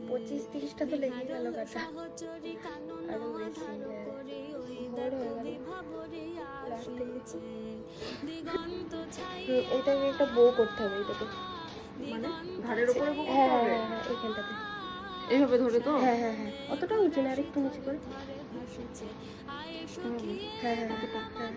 25-30টা তো লেগে গেল কাটা, আরো বেশি বড় হয়ে গেল। এটাকে একটা বো করতে হবে, এটাকে মানে ধারের উপরে বো করতে হ্যাঁ হবে? হ্যাঁ হ্যাঁ, এইখানটাতে। এইভাবে ধরে তো? হ্যাঁ হ্যাঁ হ্যাঁ, অতটা উঁচু না, আরেকটু নিচু করে। হ্যাঁ হ্যাঁ হ্যাঁ।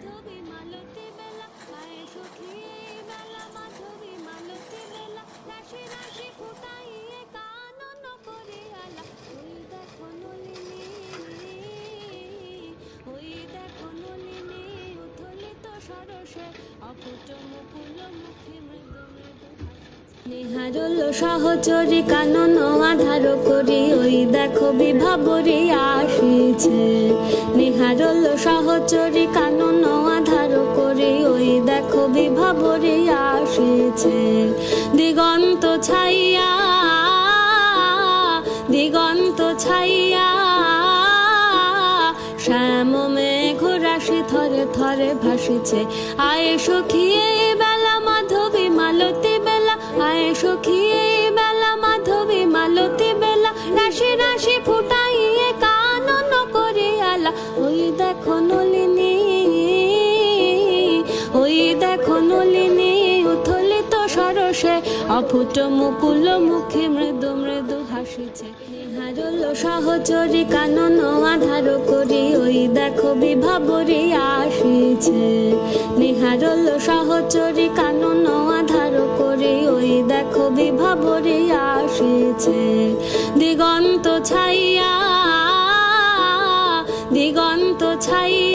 নিহারল সহচরী কানন আধার করি ওই দেখো বিভাবরী আসিছে। নিহারল সহচরী কানন আধার করি ওই দেখো বিভাবরী আসিছে। দিগন্ত ছাইয়া দিগন্ত ছাইয়া শ্যাম মেঘ রাশি থরে থরে ভাসিছে। আয়ে সখী এই বেলা মাধবী মালতী বেলা, আয়ে সখী এই বেলা মাধবী মালতী বেলা, রাশি রাশি ফুটাইয়ে কানন করে আলা। ওই দেখো নলিনী, ওই দেখো নলিনী উথলিত সরসে, অফুট মুকুল মুখে মৃদু মৃদু হাসিছে। নিহারল সহচরী কানন আধার করি ওই দেখো বিভাবরী আসিছে। নিহারল সহচরী কানন আধার করি ওই দেখো বিভাবরী আসিছে। দিগন্ত ছাইয়া দিগন্ত ছাইয়া